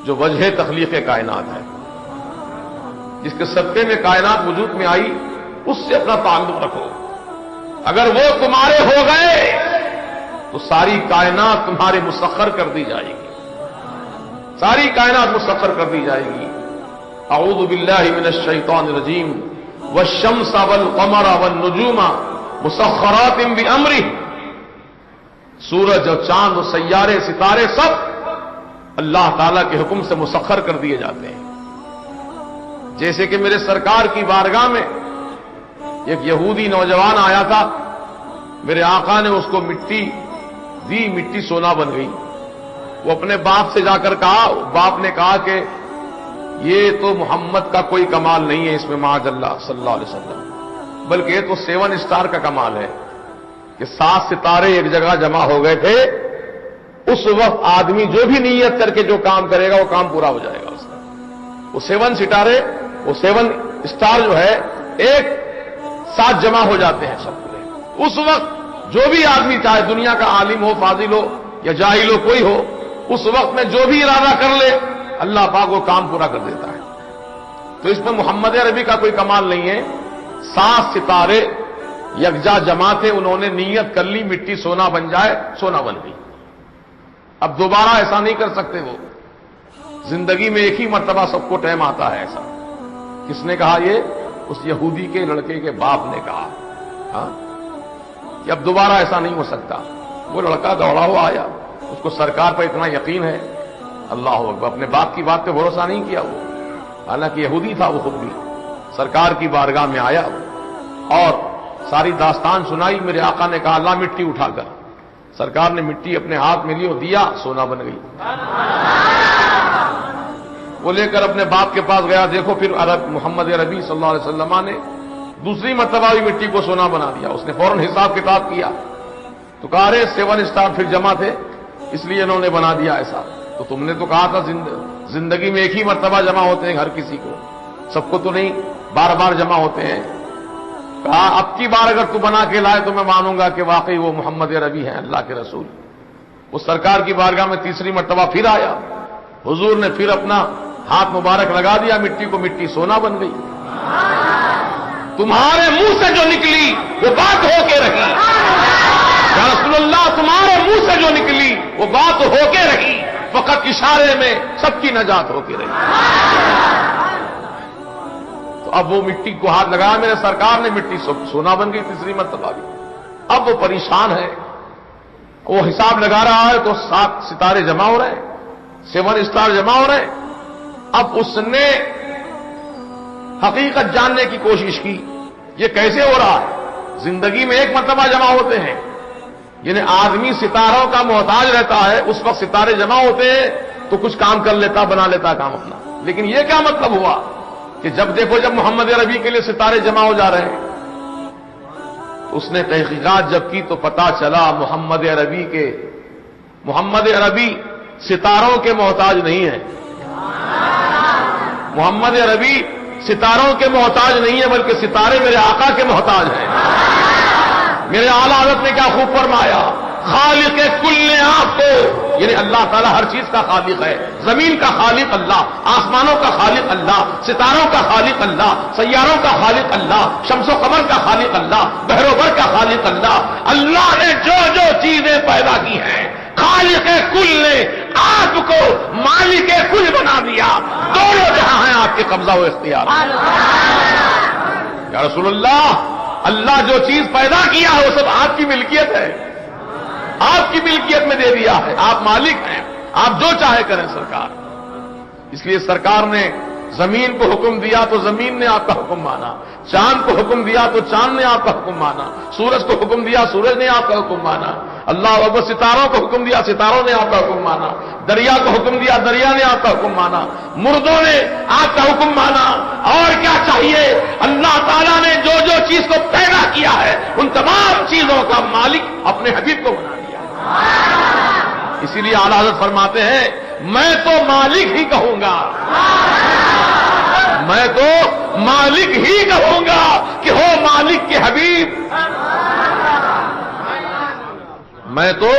جو وجہ تخلیق کائنات ہے، جس کے صدقے میں کائنات وجود میں آئی، اس سے اپنا تعلق رکھو۔ اگر وہ تمہارے ہو گئے تو ساری کائنات تمہارے مسخر کر دی جائے گی، ساری کائنات مسخر کر دی جائے گی۔ اعوذ باللہ من الشیطان الرجیم والشمس والقمر والنجوم مسخرات بامرہ، سورج اور چاند اور سیارے ستارے سب اللہ تعالیٰ کے حکم سے مسخر کر دیے جاتے ہیں۔ جیسے کہ میرے سرکار کی بارگاہ میں ایک یہودی نوجوان آیا تھا، میرے آقا نے اس کو مٹی دی، مٹی سونا بن گئی۔ وہ اپنے باپ سے جا کر کہا، باپ نے کہا کہ یہ تو محمد کا کوئی کمال نہیں ہے اس میں معاذ اللہ صلی اللہ علیہ وسلم، بلکہ یہ تو 7 اسٹار کا کمال ہے کہ 7 ستارے ایک جگہ جمع ہو گئے تھے۔ اس وقت آدمی جو بھی نیت کر کے جو کام کرے گا وہ کام پورا ہو جائے گا اس کا۔ وہ 7 ستارے، وہ 7 اسٹار جو ہے ایک ساتھ جمع ہو جاتے ہیں سب پورے۔ اس وقت جو بھی آدمی چاہے دنیا کا عالم ہو، فاضل ہو یا جاہل ہو، کوئی ہو، اس وقت میں جو بھی ارادہ کر لے اللہ پاک وہ کام پورا کر دیتا ہے۔ تو اس میں محمد عربی کا کوئی کمال نہیں ہے۔ 7 ستارے یکجا جمع تھے، انہوں نے نیت کر لی مٹی سونا بن جائے، سونا بن گئی۔ اب دوبارہ ایسا نہیں کر سکتے وہ، زندگی میں ایک ہی مرتبہ سب کو ٹائم آتا ہے ایسا۔ کس نے کہا یہ؟ اس یہودی کے لڑکے کے باپ نے کہا کہ اب دوبارہ ایسا نہیں ہو سکتا۔ وہ لڑکا دوڑا ہوا آیا، اس کو سرکار پر اتنا یقین ہے، اللہ اکبر، اپنے باپ کی بات پہ بھروسہ نہیں کیا وہ، حالانکہ یہودی تھا وہ خود بھی۔ سرکار کی بارگاہ میں آیا اور ساری داستان سنائی۔ میرے آقا نے کہا لا مٹی اٹھا کر، سرکار نے مٹی اپنے ہاتھ میں لی اور دیا، سونا بن گئی۔ وہ لے کر اپنے باپ کے پاس گیا، دیکھو پھر محمد عربی صلی اللہ علیہ وسلم نے دوسری مرتبہ بھی مٹی کو سونا بنا دیا۔ اس نے فوراً حساب کتاب کیا تو کہا رہے 7 اسٹار پھر جمع تھے اس لیے انہوں نے بنا دیا ایسا۔ تو تم نے تو کہا تھا زندگی میں ایک ہی مرتبہ جمع ہوتے ہیں ہر کسی کو، سب کو تو نہیں بار بار جمع ہوتے ہیں۔ کہا اب کی بار اگر تو بنا کے لائے تو میں مانوں گا کہ واقعی وہ محمد عربی ہیں، اللہ کے رسول۔ وہ سرکار کی بارگاہ میں تیسری مرتبہ پھر آیا، حضور نے پھر اپنا ہاتھ مبارک لگا دیا مٹی کو، مٹی سونا بن گئی۔ تمہارے منہ سے جو نکلی وہ بات ہو کے رہی، یا رسول اللہ تمہارے منہ سے جو نکلی وہ بات ہو کے رہی، فقط اشارے میں سب کی نجات ہو کے رہی۔ تو اب وہ مٹی کو ہاتھ لگایا میرے سرکار نے، مٹی سونا بن گئی تیسری مرتبہ بھی۔ اب وہ پریشان ہے، وہ حساب لگا رہا ہے تو 7 ستارے جمع ہو رہے ہیں، 7 اسٹار جمع ہو رہے ہیں۔ اب اس نے حقیقت جاننے کی کوشش کی، یہ کیسے ہو رہا ہے؟ زندگی میں ایک مرتبہ جمع ہوتے ہیں، یعنی آدمی ستاروں کا محتاج رہتا ہے، اس وقت ستارے جمع ہوتے ہیں تو کچھ کام کر لیتا، بنا لیتا کام اپنا۔ لیکن یہ کیا مطلب ہوا کہ جب دیکھو جب محمد عربی کے لیے ستارے جمع ہو جا رہے ہیں، اس نے تحقیقات جب کی تو پتا چلا محمد عربی ستاروں کے محتاج نہیں ہے، محمد عربی ستاروں کے محتاج نہیں ہے، بلکہ ستارے میرے آقا کے محتاج ہیں۔ میرے اعلیٰ حضرت نے کیا خوب فرمایا، خالق کل آپ کو، یعنی اللہ تعالیٰ ہر چیز کا خالق ہے، زمین کا خالق اللہ، آسمانوں کا خالق اللہ، ستاروں کا خالق اللہ، سیاروں کا خالق اللہ، شمس و قمر کا خالق اللہ، بحر و بر کا خالق اللہ۔ اللہ نے جو جو چیزیں پیدا کی ہیں، خالق کل نے آپ کو مالک کل بنا دیا، دونوں جہاں ہیں آپ کے قبضہ و اختیار۔ یا رسول اللہ، اللہ جو چیز پیدا کیا ہے وہ سب آپ کی ملکیت ہے، آپ کی ملکیت میں دے دیا ہے، آپ مالک ہیں، آپ جو چاہے کریں سرکار۔ اس لیے سرکار نے زمین کو حکم دیا تو زمین نے آپ کا حکم مانا، چاند کو حکم دیا تو چاند نے آپ کا حکم مانا، سورج کو حکم دیا سورج نے آپ کا حکم مانا، اللہ اکبر، ستاروں کو حکم دیا ستاروں نے آپ کا حکم مانا، دریا کو حکم دیا دریا نے آپ کا حکم مانا، مردوں نے آپ کا حکم مانا۔ اور کیا چاہیے؟ اللہ تعالیٰ نے جو جو چیز کو پیدا کیا ہے ان تمام چیزوں کا مالک اپنے حبیب کو بنا دیا۔ اسی لیے اعلیٰ حضرت فرماتے ہیں میں تو مالک ہی کہوں گا، میں تو مالک ہی کہوں گا کہ ہو مالک کے حبیب، میں تو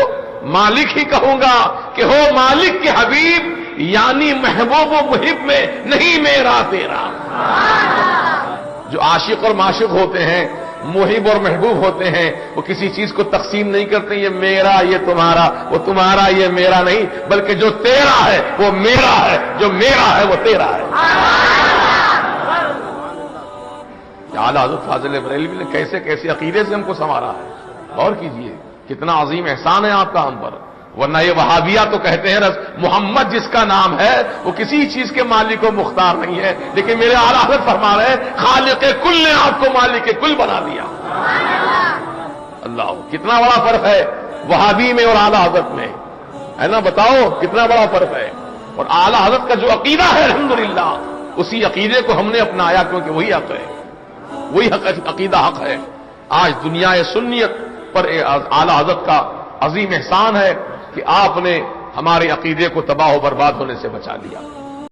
مالک ہی کہوں گا کہ ہو مالک کے حبیب، یعنی محبوب و محب میں نہیں میرا تیرا. جو عاشق اور معشوق ہوتے ہیں، محب اور محبوب ہوتے ہیں، وہ کسی چیز کو تقسیم نہیں کرتے، یہ میرا یہ تمہارا، وہ تمہارا یہ میرا نہیں، بلکہ جو تیرا ہے وہ میرا ہے، جو میرا ہے وہ تیرا ہے. اعلیٰ حضرت فاضل بریلوی نے کیسے کیسے عقیدے سے ہم کو سنوارا ہے. غور کیجئے کتنا عظیم احسان ہے آپ کا ہم پر. ورنہ یہ وہابیہ تو کہتے ہیں محمد جس کا نام ہے وہ کسی چیز کے مالک و مختار نہیں ہے، لیکن میرے اعلیٰ حضرت فرما رہے ہیں خالق کل نے آپ کو مالک کل بنا دیا. اللہ، کتنا بڑا فرق ہے وہابی میں اور اعلیٰ حضرت میں، ہے نا؟ بتاؤ کتنا بڑا فرق ہے. اور اعلیٰ حضرت کا جو عقیدہ ہے الحمدللہ، اسی عقیدے کو ہم نے اپنایا، کیونکہ وہی حق ہے، وہی عقیدہ حق ہے. آج دنیا سنیت پر اعلیٰ حضرت کا عظیم احسان ہے کہ آپ نے ہمارے عقیدے کو تباہ و برباد ہونے سے بچا لیا.